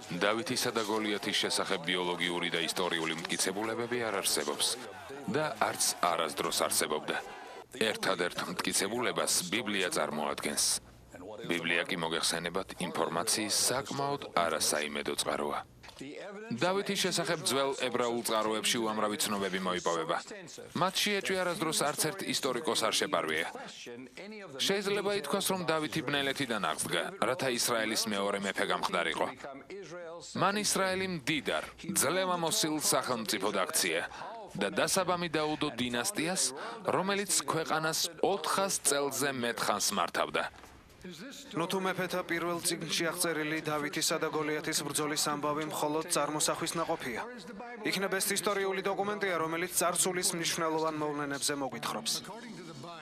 დავითისა და გოლიათის შესახებ ბიოლოგიური და ისტორიული მტკიცებულებები არ არსებობს და არც არასდროს არსებობდა. ერთადერთ მტკიცებულებას ბიბლია წარმოადგენს. ბიბლია კი მოგეხსენებათ ინფორმაციის საკმაოდ არასაიმედო წყაროა. დავითის შესახებ ძველ ებრაულ წყაროებში უამრავი ცნობები მოიპოვება. მათში ეჭვი არასდროს არც ერთ ისტორიკოს არ შეპარვია. შეიძლება ითქვას, რომ დავითი ბნელეთიდან აღსდგა, რათა ისრაელის მეორე მეფე გამხდარიყო. მან ისრაელი მდიდარ, ძლევამოსილ სახელმწიფოდ აქცია და დასაბამი დაუდო დინასტიას, რომელიც ქვეყანას 400 წელზე მეტხანს მართავდა. ნუ თუ მეფეთა პირველ წიგნში აღწერილი დავითისა და გოლიათის ბრძოლის ამბავი მხოლოდ წარმოსახვის ნაყოფია. იქნებ ეს ისტორიული დოკუმენტია, რომელიც წარსულის მნიშვნელოვან მოვლენებზე მოგვითხრობს.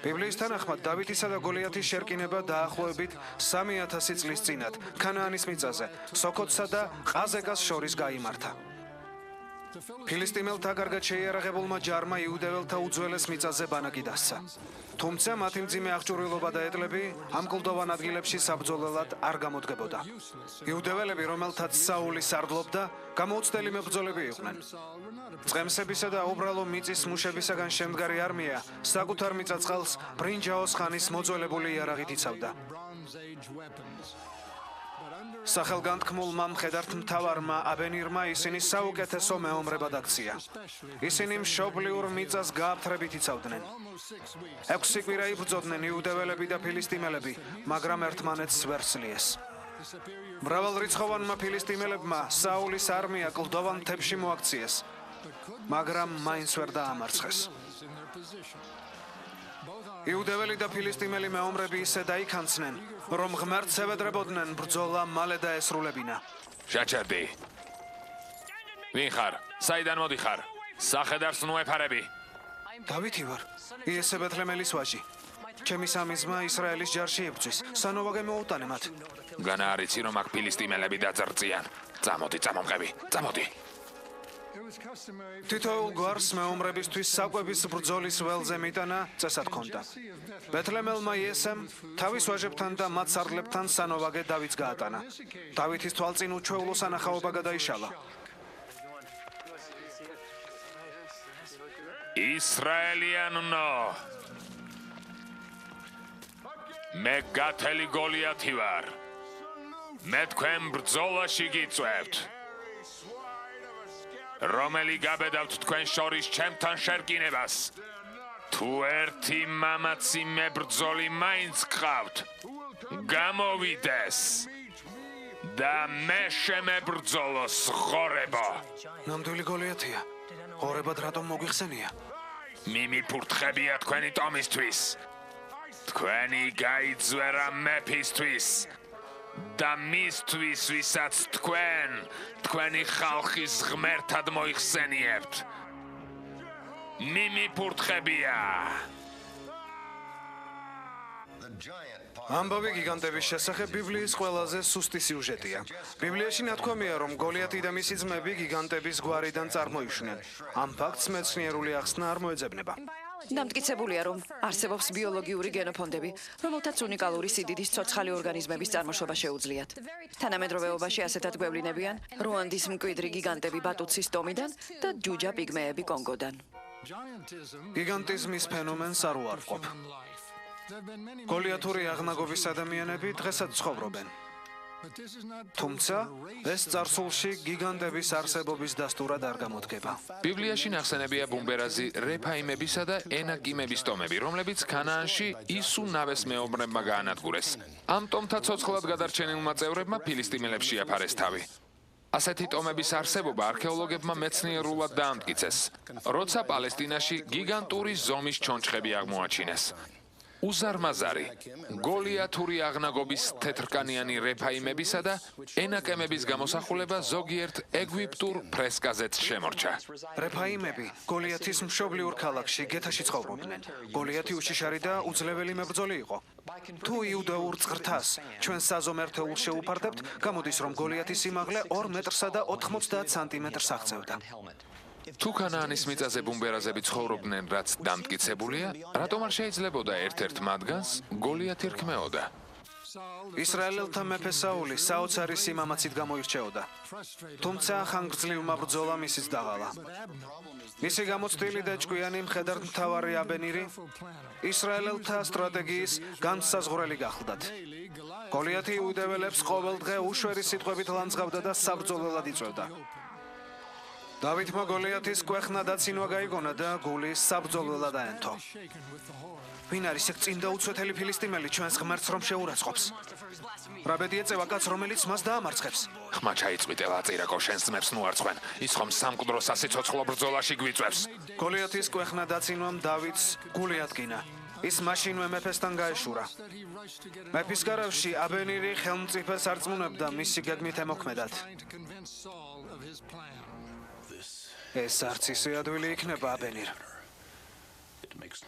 ბიბლიის თანახმად დავითისა და გოლიათის შერკინება დაახლოებით 3000 წლის წინათ ქანაანის მიწაზე, სოკოთსა და ყაზეკას შორის გაიმართა. ფილისტიმელთა კარგად შეიარაღებულმა ჯარმა იუდეველთა უძველეს მიწაზე ბანაკი დასცა. თუმცა მათი მძიმე აღჭურვილობა და ეტლები ამ კლდოვან ადგილებში საბრძოლველად არ გამოდგებოდა. იუდეველები, რომელთაც საული სარდლობდა, გამოუცდელი მებრძოლები იყვნენ. წყემსებისა და უბრალო მიწის მუშებისაგან შემდგარი არმია საკუთარ მიწა-წყალს ბრინჯაოს ხანის მოძველებული იარაღით იცავდა. სახელგანთქმულმა მხედართ მთავარმა აბენირმა ისინი საუკეთესო მეომრებად აქცია. ისინი მშობლიურ მიწას გააფთრებით იცავდნენ. 6 კვირა იბრძოდნენ იუდეველები და ფილისტიმელები, მაგრამ ერთმანეთს ვერ სლიეს. მრავალრიცხოვანმა ფილისტიმელებმა საულის არმია კლდოვან მთებში მოაქციეს, მაგრამ მაინც ვერ დაამარცხეს. იუდეველი და ფილისტიმელი მეომრები ისე დაიქანცნენ, რომ ღმერთს ევედრებოდნენ ბრძოლა მალე დაესრულებინა. შეჩერდი. ვინ ხარ? საიდან მოდიხარ? სახედარს ნუ ეფარები. დავითი ვარ, იესე ბეთლემელის ვაჟი. ჩემი სამი ძმა ისრაელის ჯარში იბრძვის, სანოვაგე მოუტანე მათ. განა არიცი, რომ აქ ფილისტიმელები დაძრწიან. წამოდი, წამომყევი, წამოდი. თითოეულ გვარს მეომრებისთვის საკვების ბრძოლის ველზე მიტანა წესად ჰქონდა. ბეთლემელმა იესემ თავის ვაჟებთან და მათ სარდლებთან სანოვაგე დავითს გაატანა. დავითის თვალწინ უჩვეულო სანახაობა გადაიშალა. ისრაელიანო, მე გათელი გოლიათი ვარ. მე თქვენ ბრძოლაში გიწვევთ. რომელი გაბედავთ თქვენ შორის ჩემთან შერკინებას. თუ ერთი მამაცი მებრძოლი მაინც გყავთ, გამოვიდეს და მე შემებრძოლოს ღორებო. ნამდვილი გოლიათია, ღორებად რატომ მოგვიხსენია? მიმიფურთხებია თქვენი ტომისთვის. თქვენი გაიძვერა მეფისთვის. და მისთვის, ვისაც თქვენი ხალხის ღმერთად მოიხსენიებთ. მიმიფურთხებია. ამბავი გიგანტების შესახებ ბიბლიის ყველაზე სუსტი სიუჟეტია. ბიბლიაში ნათქვამია, რომ გოლიათი და მისი ძმები გიგანტების გვარიდან წარმოიშვნენ. ამ ფაქტს მეცნიერული ახსნა არ მოეძებნება. დამტკიცებულია, რომ არსებობს ბიოლოგიური გენოფონდები, რომელთაც უნიკალური სიდიდის ცოცხალი ორგანიზმების წარმოშობა შეუძლიათ. თანამედროვეობაში ასეთად გვევლინებიან რუანდის მკვიდრი გიგანტები ბატუცის ტომიდან და ჯუჯა პიგმეები კონგოდან. გიგანტიზმის ფენომენს არ უარყოფ. გოლიათური აღნაგობის ადამიანები დღესაც ცხოვრობენ. თუმცა ეს წარსულში გიგანტების არსებობის დასტურად არ გამოდგება. ბიბლიაში ნახსენებია ბუმბერაზი, რეფაიმებისა და ენაკიმების ტომები, რომლებიც ქანაანში ისუ ნავეს მეომრებმა გაანადგურეს. ამ ტომთა ცოცხლად გადარჩენილმა წევრებმა ფილისტიმელებს შეაფარეს თავი. ასეთი ტომების არსებობა არქეოლოგებმა მეცნიერულად დაამტკიცეს, როცა პალესტინაში გიგანტური ზომის ჩონჩხები აღმოაჩინეს. უზარმაზარი, გოლიათური აღნაგობის თეთრკანიანი რეფაიმებისა და ენაკემების გამოსახულება ზოგიერთ ეგვიპტურ ფრესკაზეც შემორჩა. რეფაიმები გოლიათის მშობლიურ ქალაქში გეთაში ცხოვრობდნენ. გოლიათი უშიშარი და უძლეველი მებრძოლი იყო. თუ იუდეურ წრთას ჩვენ საზომ ერთეულს შეუფარდებთ, გამოდის, რომ გოლიათის სიმაღლე 2 მეტრსა და 90 სანტიმეტრს აღწევდა. თუ ქანაანის მიწაზე ბუმბერაზები ცხოვრობდნენ, რაც დამტკიცებულია, რატომ არ შეიძლებოდა ერთ-ერთ მათგანს გოლიათი რქმეოდა? ისრაელელთა მეფე საული საოცარი სიმამაცით გამოირჩეოდა. თუმცა ხანგრძლივმა ბრძოლამ ისიც დაღალა. მისი გამოცდილი და ჭკვიანი მხედართმთავარი აბენირი ისრაელელთა სტრატეგიის განსაზღვრელი გახლდათ. გოლიათი იუდეველებს ყოველდღე უშვერი სიტყვებით ლანძღავდა და საბრძოლველად იწვევდა. დავითმა გოლიათის კვეხნა და წინვა გაიგონა და გული საბრძოლველად აენთო. ვინ არის ეგ წინდა უცვეთელი ფილისტიმელი ჩვენს ღმერთს რომ შეურაცხყოფს? რა ბედი ეწევა კაც რომელიც მას დაამარცხებს? ხმა ჩაიწვიტელა აწირაკო შენს ძმებს ნუარცხენ ის ხომ სამკვდრო სასიცოცხლო ბრძოლაში გვიწევს გოლიათის კვეხნა და წინვამ დავითს გული ადგინა. ის მაშინვე მეფესთან გაეშურა. მეფის გარავში აბენირი ხელმწიფეს არწმუნებდა მისი გეგმით ემოქმედად. ეს არც ისე ადვილი იქნება აბენირ.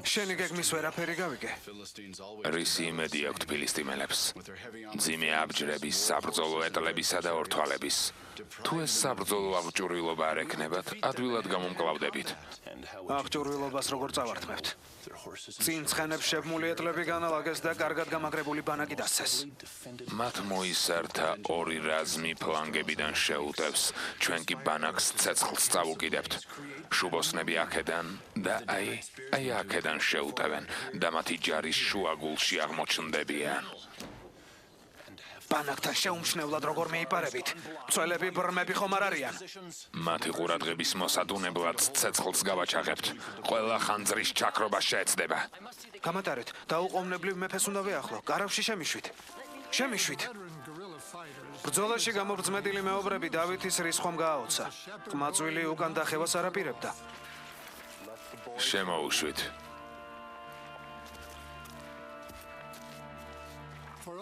შენი გეგმის ვერაფერი გავიგე. რისი იმედი აქვთ ფილისტიმელებს მძიმე აბჯრების საბრძოლო ეტლებისა და ორთვალების თუ ეს საბრძოლო აღჭურვილობა არ ექნებათ ადვილად გამომკლავდებით აღჭურვილობას როგორ წავართმევთ? წინ ცხენებს შებმული ეტლები განალაგეს და კარგად გამაგრებული ბანაკი დასცეს. მათ მოისართა ორი რაზმი ფლანგებიდან შეუტევს ჩვენ კი ბანაკს ცეცხლს წავუკიდებთ შუბოსნები აქედან და აი აქედან შეუტევენ და მათი ჯარის შუაგულში აღმოჩნდებიან. ბანაკთან შეუმჩნევლად როგორ მეიპარებით? მცველები ბრმები ხომ არ არიან? მათი ყურადღების მოსადუნებლად ცეცხლს გავაჩაღებთ. ყველა ხანძრის ჩაქრობა შეეცდება. გამატარეთ, დაუყოვნებლივ მეფეს უნდა ვეახლო. გარავში შემიშვით. ბრძოლაში გამობრძმედილი მეობრები დავითის რისხვამ გააოცა. ყმაწვილი უკან დახევას არ აპირებდა. შემოუშვით.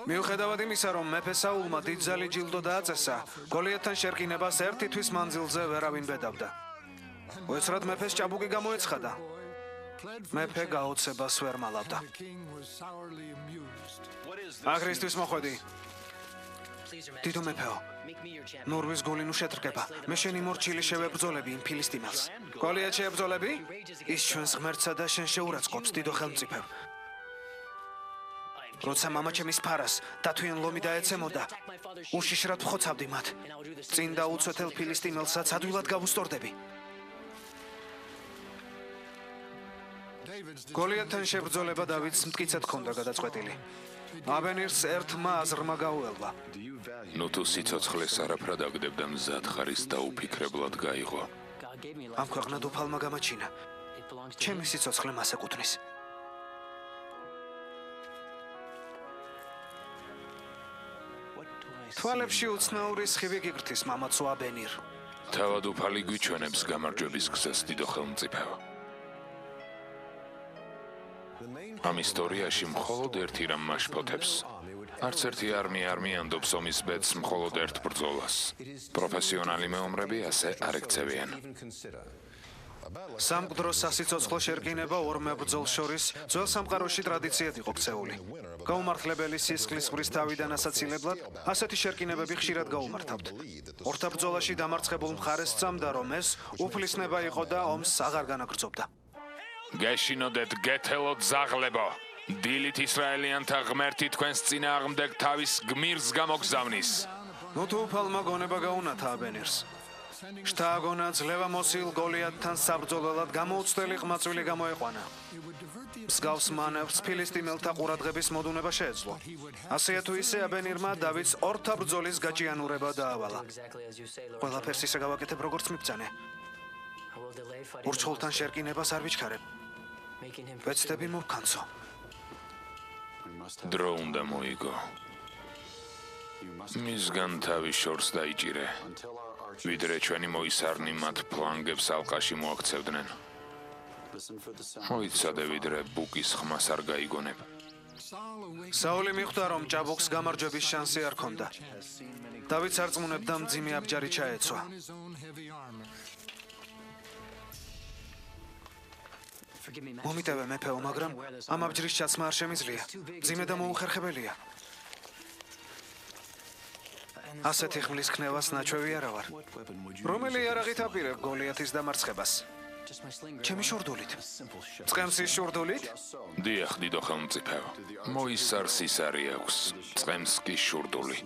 მიუხედავად იმისა, რომ მეფე საულმა დიდძალი ჯილდო დააწესა, გოლიათთან შერკინებას ერთი თვის მანძილზე ვერავინ ბედავდა. უეცრად მეფეს ჭაბუკი გამოეცხადა. მეფე გაოცებას ვერ მალავდა. აღრისთვის მოხვედი. დიდო მეფეო, ნორვის გული ნუ შეტრგება. მე შენი მორჩილი შევებრძოლები იმ ფილისტიმელს. გოლიათ შეებრძოლები? ის ჩვენს ღმერთსა და შენ შეურაცხყოფს, დიდო ხელმწიფევ. როცა მამაჩემის ფარას დათვიან ლომი დაეცემოდა, უშიშრად ვხოცავდი მათ. წინ დაუცვეთელ ფილისტიმელსაც ადვილად გავუსტორდები. გოლიათთან შებრძოლება დავითს მტკიცედ ჰქონდა გადაწყვეტილი. აბენირს ერთმა აზრმა გაუელვა. ნუ თუ სიცოცხლეს არაფრად აგდებ და მზად ხარის დაუფიქრებლად გაიღო. ამ ქვეყნად უფალმა გამაჩინა. ჩემი სიცოცხლე მას ეკუთვნის. თვალებში უცნაური სხივი გიგრთის მამაცო აბენირ. თავად უფალი გვიჩვენებს გამარჯვების გზას დიდო ხელმწიფეო. ამ ისტორიაში მხოლოდ ერთი რამ მაშფოთებს. არც ერთი არმია არ მიანდობს ომის ბედს მხოლოდ ერთ ბრძოლას. პროფესიონალი მეომრები ასე არ ექცევიან. სამკვდრო სასიცოცხლო შერკინება ორ მებრძოლს შორის ძველ სამყაროში ტრადიციად იყო ქცეული. გაუმართლებელი სისხლის ღვრის თავიდან ასაცილებლად ასეთი შერკინებები ხშირად გაუმართავთ. ორთა ბრძოლაში დამარცხებულ მხარეს სწამდა, რომ ეს უფლისნება იყო და ომს აღარ განაგრძობდა. გეშინოდეთ გეთელოთ ზაღლებო. დილით ისრაელიანთა ღმერთი თქვენს წინააღმდეგ თავის გმირს გამოგზავნის. ნუ თუ უფალმა გონება გაუნათა აბენირს. შთააგონა ძლევა მოსილ გოლიათთან საბრძოლველად გამოუცდელი ყმაწვილი გამოეყვანა. მსგავს მანევრს ფილისტიმელთა ყურადღების მოდუნება შეეძლო. ასეა თუ ისე აბენირმა დავითს ორთა ბრძოლის გაჭიანურება დაავალა. ყველაფერს ისე გავაკეთებ, როგორც მიბრძანე. ურჩხულთან შერკინებას არ ვიჩქარებ. ვეცდები მოვქანცო. დრო უნდა მოიგო. მისგან თავის შორს დაიჭირე. ვიდრე ჩვენი მოისარნი მათ ფლანგებს ალყაში მოაქცევდნენ. მოიცადე ვიდრე ბუკის ხმას არ გაიგონებ. საული მიხვდა, რომ ჭაბუკს გამარჯვების შანსი არ ჰქონდა. დავითს არწმუნებდა მძიმე აბჯარი ჩაეცვა. მომიტევე მეფეო, მაგრამ ამ აბჯრის ჩაცმა არ შემიძლია. მძიმე და მოუხერხებელია. ასეთი ხმლის ქნევას ნაჩვევი არა ვარ. რომელი იარაღით აპირებ გოლიათის დამარცხებას? ჩემი შურდულით. წყემს ის შურდულით? დიახ, დიდო ხელმწიფეო. მოისარს ისარი აქვს, წყემს კი შურდული.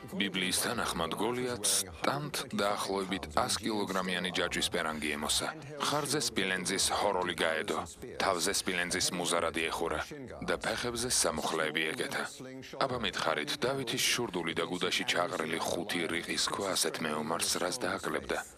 ბიბლიის თანახმად გოლიათს ტანთ დაახლოებით 100 კილოგრამიანი ჯაჭვის პერანგი ემოსა. ხარზე სპილენძის ჰოროლი გაედო, თავზე სპილენძის მუზარადი ეხურა და ფეხებზე სამუხლეები ეკეთა. აბა მითხარით, დავითის შურდული და გუდაში ჩაყრილი 5 რიყის ქვა ასეთ მეომარს რას დააკლებდა?